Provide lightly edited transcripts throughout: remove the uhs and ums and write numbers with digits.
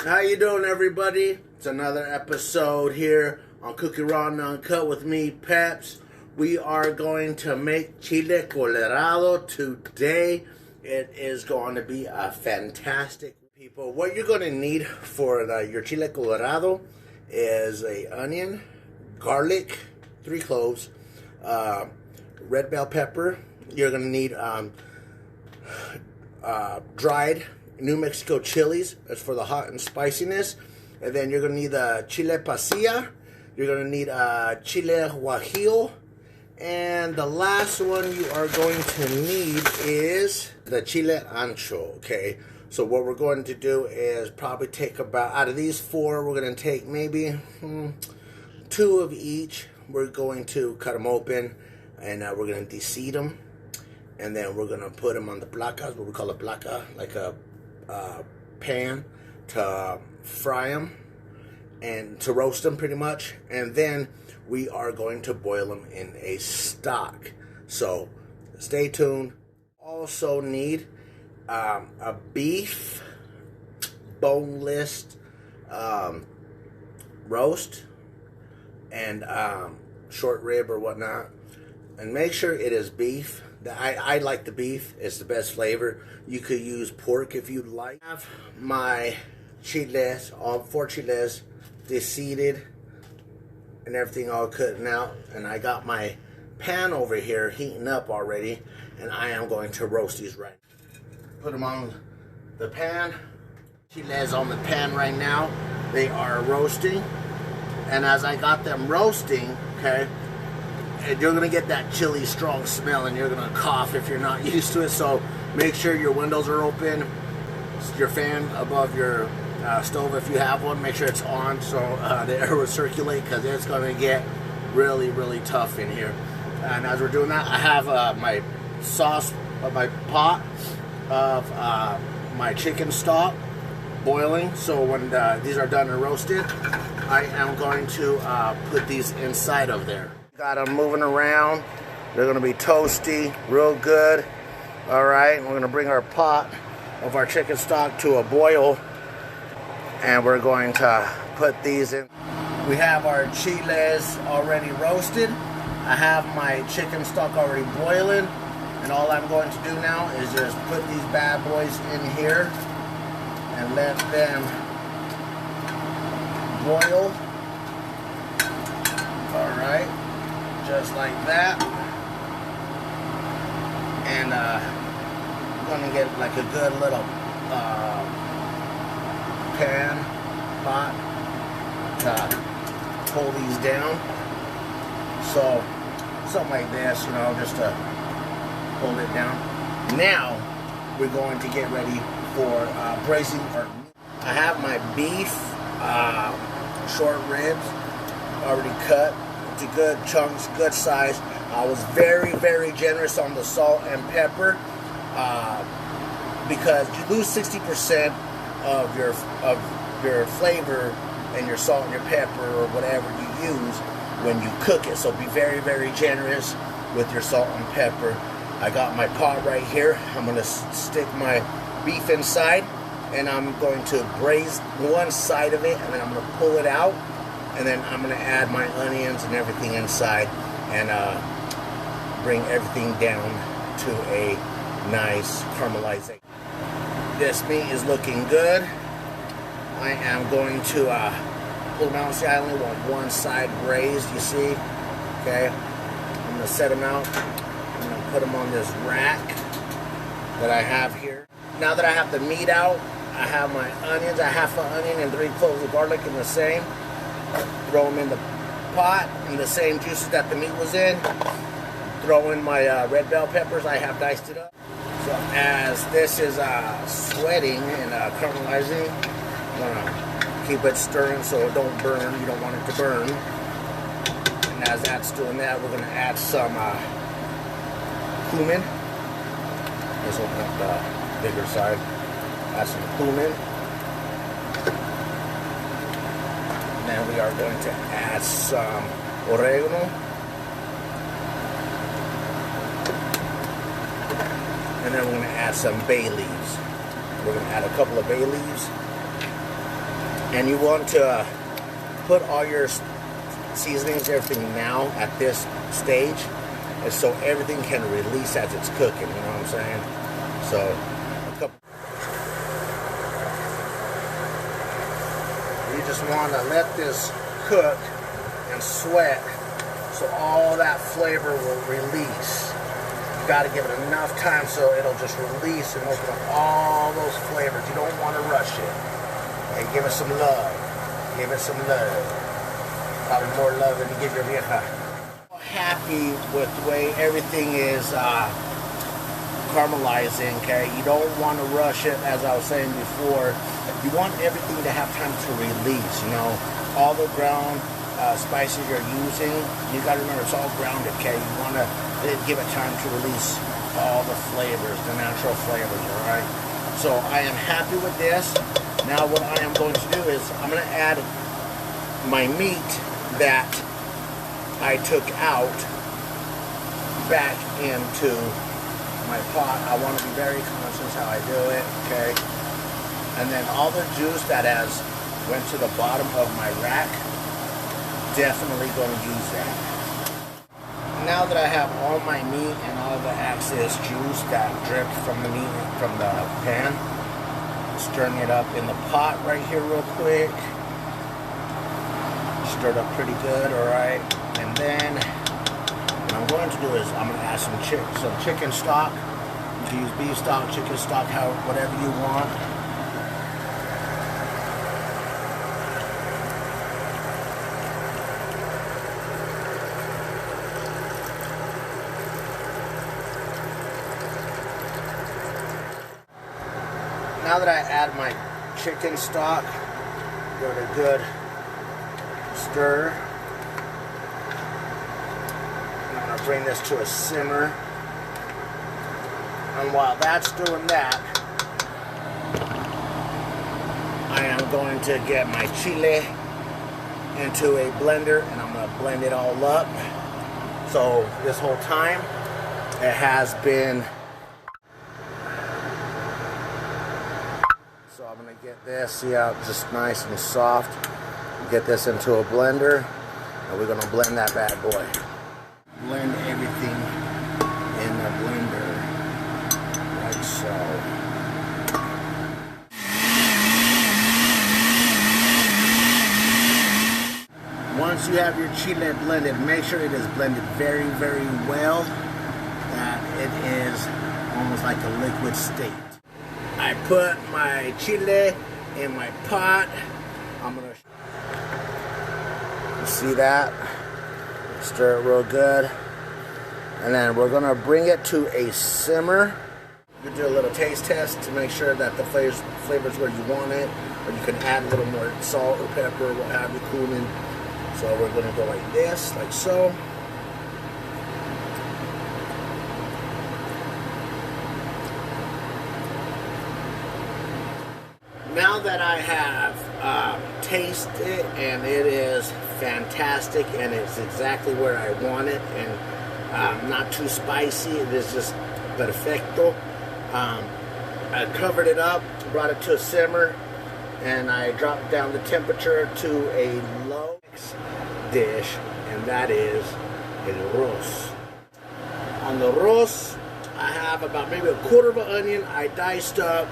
How you doing, everybody? It's another episode here on Cookie Raw and Uncut with me, Peps. We are going to make chile colorado today. It is going to be a fantastic people. What you're going to need for your chile colorado is a onion, garlic, 3 cloves, red bell pepper. You're going to need dried New Mexico chilies. That's for the hot and spiciness. And then you're going to need the chile pasilla. You're going to need chile guajillo. And the last one you are going to need is the chile ancho, okay? So what we're going to do is probably take about, out of these 4, we're going to take maybe 2 of each. We're going to cut them open, and we're going to deseed them. And then we're going to put them on the placas, what we call a placa, like a pan to fry them and to roast them pretty much. And then we are going to boil them in a stock. So stay tuned. Also need a beef boneless roast and short rib or whatnot. And make sure it is beef. I like the beef. It's the best flavor. You could use pork if you'd like. I have my chiles, all 4 chiles, deseeded and everything all cutting out. And I got my pan over here heating up already. And I am going to roast these right. Put them on the pan. Chiles on the pan right now. They are roasting. And as I got them roasting, okay, and you're going to get that chili strong smell, and you're going to cough if you're not used to it. So make sure your windows are open, your fan above your stove if you have one, make sure it's on so the air will circulate, because it's going to get really, really tough in here. And as we're doing that, I have my sauce, my pot of my chicken stock boiling. So when these are done and roasted, I am going to put these inside of there. Got them moving around. They're going to be toasty, real good. All right, we're going to bring our pot of our chicken stock to a boil, and we're going to put these in. We have our chiles already roasted. I have my chicken stock already boiling, and all I'm going to do now is just put these bad boys in here and let them boil. All right. Just like that. And I'm gonna get like a good little pot to pull these down. So something like this, you know, just to pull it down. Now we're going to get ready for braising our meat. I have my beef short ribs already cut to good chunks, good size. I was very, very generous on the salt and pepper because you lose 60% of your flavor and your salt and your pepper or whatever you use when you cook it. So be very, very generous with your salt and pepper. I got my pot right here. I'm going to stick my beef inside, and I'm going to braise one side of it, and then I'm going to pull it out. And then I'm going to add my onions and everything inside and bring everything down to a nice caramelization. This meat is looking good. I am going to pull them out. See, I only want one side braised, you see. Okay. I'm going to set them out. I'm going to put them on this rack that I have here. Now that I have the meat out, I have my onions. I have an onion and 3 cloves of garlic in the same. Throw them in the pot in the same juices that the meat was in. Throw in my red bell peppers. I have diced it up. So as this is sweating and caramelizing, I'm gonna keep it stirring so it don't burn. You don't want it to burn. And as that's doing that, we're gonna add some cumin. Let's open up the bigger side. Add some cumin. Then we are going to add some oregano. And then we're going to add some bay leaves. We're going to add a couple of bay leaves. And you want to put all your seasonings, everything now at this stage, and so everything can release as it's cooking, you know what I'm saying? So, you just want to let this cook and sweat so all that flavor will release. You got to give it enough time so it'll just release and open up all those flavors. You don't want to rush it. Okay, give it some love. Give it some love. Probably more love than you give your vieja. Happy with the way everything is caramelizing, okay? You don't want to rush it, as I was saying before. You want everything to have time to release, you know? All the ground spices you're using, you got to remember it's all grounded, okay? You want to give it time to release all the flavors, the natural flavors, all right? So I am happy with this. Now what I am going to do is I'm going to add my meat that I took out back into my pot. I want to be very conscious how I do it, okay? And then all the juice that has went to the bottom of my rack, definitely going to use that. Now that I have all my meat and all the excess juice that dripped from the meat from the pan, stirring it up in the pot right here real quick. Stirred up pretty good, all right. And then what I'm going to do is I'm going to add some chicken stock. You can use beef stock, chicken stock, whatever you want. Now that I add my chicken stock, give it a good stir. I'm going to bring this to a simmer. And while that's doing that, I am going to get my chile into a blender and I'm going to blend it all up. So this whole time it has been. So I'm going to get this, see how it's just nice and soft. Get this into a blender and we're going to blend that bad boy. Blend everything in the blender like so. Once you have your chile blended, make sure it is blended very, very well, that it is almost like a liquid state. I put my chile in my pot. I'm going to see that. Stir it real good. And then we're going to bring it to a simmer. You can do a little taste test to make sure that the flavor's where you want it. Or you can add a little more salt or pepper, what have you, cumin. So we're going to go like this, like so. Now that I have tasted and it is fantastic and it's exactly where I want it and not too spicy, it is just perfecto. I covered it up, brought it to a simmer, and I dropped down the temperature to a low dish, and that is el arroz. On the arroz, I have about maybe a quarter of an onion I diced up,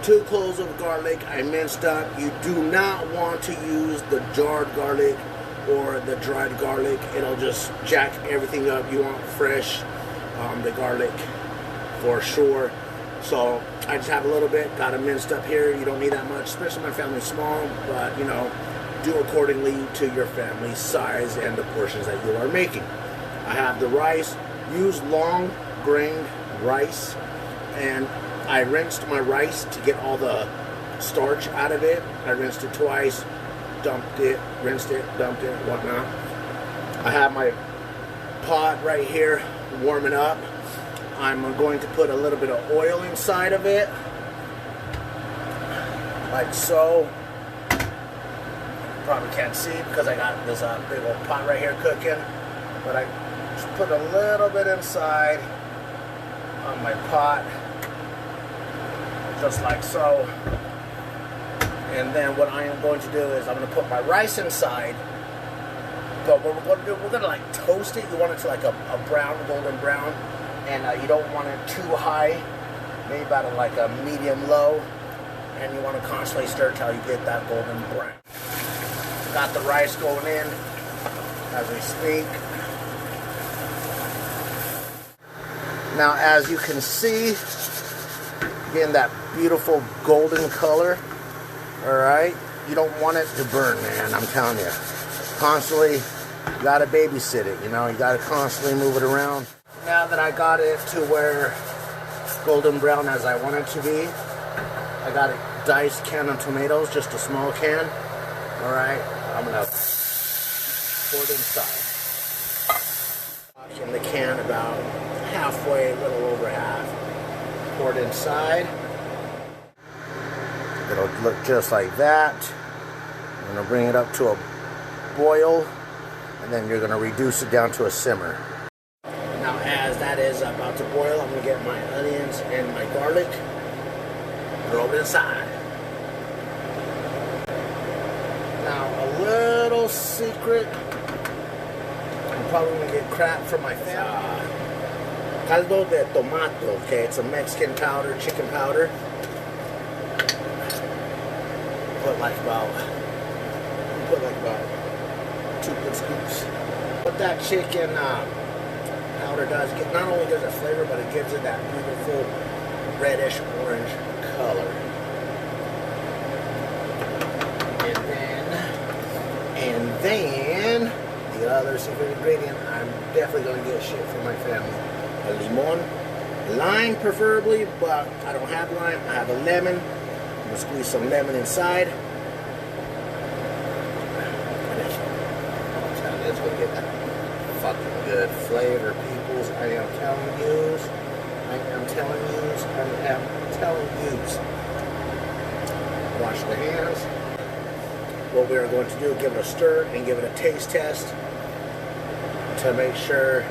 2 cloves of garlic I minced up. You do not want to use the jarred garlic or the dried garlic. It'll just jack everything up. You want fresh, the garlic for sure. So I just have a little bit, got it minced up here. You don't need that much, especially my family's small, but you know, do accordingly to your family's size and the portions that you are making. I have the rice, use long grained rice, and I rinsed my rice to get all the starch out of it. I rinsed it twice, dumped it, rinsed it, dumped it, whatnot. I have my pot right here warming up. I'm going to put a little bit of oil inside of it, like so. Probably can't see because I got this big old pot right here cooking, but I just put a little bit inside on my pot, just like so. And then what I am going to do is I'm going to put my rice inside. But what we're going to do, we're going to like toast it. You want it to like a brown, golden brown. And you don't want it too high. Maybe about like a medium low. And you want to constantly stir till you get that golden brown. Got the rice going in as we speak. Now as you can see, getting that beautiful golden color. Alright, you don't want it to burn, man, I'm telling you. Constantly, you gotta babysit it, you know, you gotta constantly move it around. Now that I got it to where golden brown as I want it to be, I got a diced can of tomatoes, just a small can. Alright, I'm gonna pour it inside. In the can about halfway, a little over half. Pour it inside. It'll look just like that. I'm going to bring it up to a boil, and then you're going to reduce it down to a simmer. Now as that is about to boil, I'm going to get my onions and my garlic, throw it inside. Now a little secret, I'm probably going to get crap from my family. Caldo de tomato, okay, it's a Mexican powder, chicken powder. Put like about 2 good scoops. What that chicken powder does, not only does it flavor, but it gives it that beautiful reddish orange color. And then the other secret ingredient, I'm definitely gonna get shit from my family. A limon, lime preferably, but I don't have lime. I have a lemon. I'm gonna squeeze some lemon inside. It's gonna get that fucking good flavor, peoples. I am telling yous. Wash the hands. What we are going to do, give it a stir and give it a taste test to make sure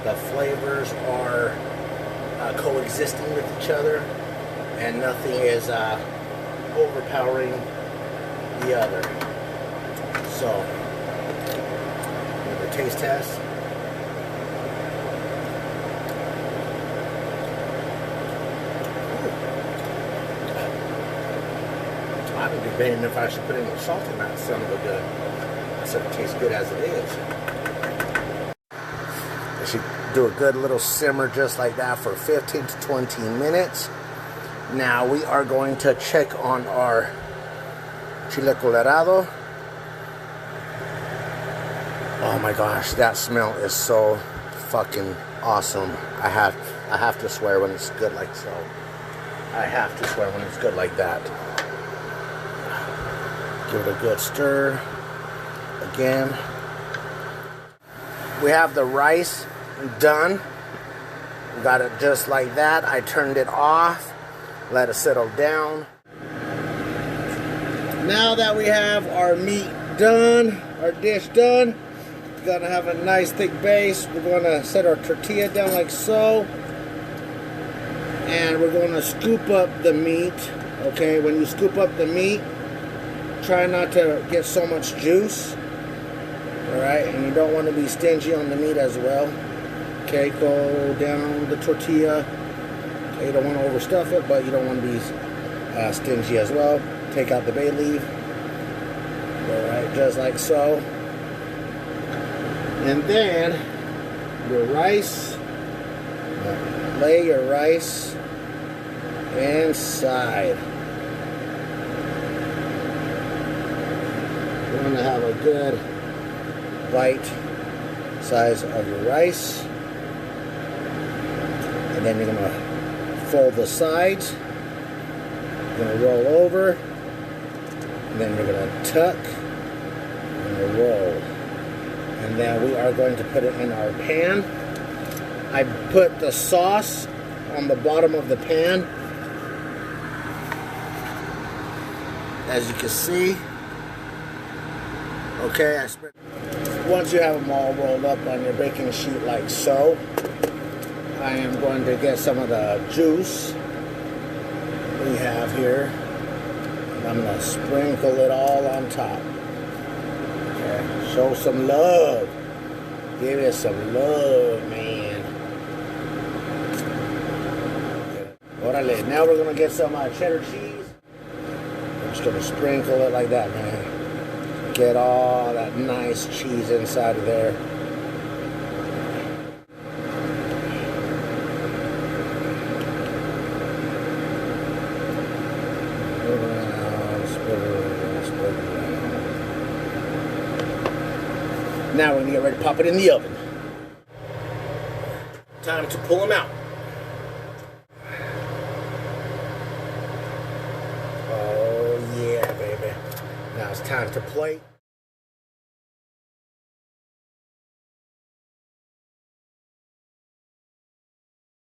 the flavors are coexisting with each other and nothing is overpowering the other. So, give it a taste test. I've been debating if I should put any salt in that son of a gun. I said it tastes good as it is. I should do a good little simmer just like that for 15 to 20 minutes. Now we are going to check on our chile colorado. Oh my gosh, that smell is so fucking awesome. I have to swear when it's good like so. I have to swear when it's good like that. Give it a good stir. Again. We have the rice done. We got it just like that. I turned it off. Let it settle down. Now that we have our meat done, our dish done, we're gonna have a nice thick base. We're gonna set our tortilla down like so. And we're gonna scoop up the meat. Okay, when you scoop up the meat, try not to get so much juice. Alright, and you don't want to be stingy on the meat as well. Okay, go down the tortilla. Okay, you don't want to overstuff it, but you don't want to be stingy as well. Take out the bay leaf. Alright, just like so. And then your rice. Lay your rice inside. You're going to have a good bite size of your rice. And then you're going to fold the sides. You're going to roll over. And then you're going to tuck and roll. And then we are going to put it in our pan. I put the sauce on the bottom of the pan. As you can see. Okay, I spread. Once you have them all rolled up on your baking sheet like so, I am going to get some of the juice we have here. I'm gonna sprinkle it all on top. Okay. Show some love. Give it some love, man. Orale. Now we're gonna get some cheddar cheese. I'm just gonna sprinkle it like that, man. Get all that nice cheese inside of there. Now we're going to get ready to pop it in the oven. Time to pull them out. Oh yeah, baby. Now it's time to plate.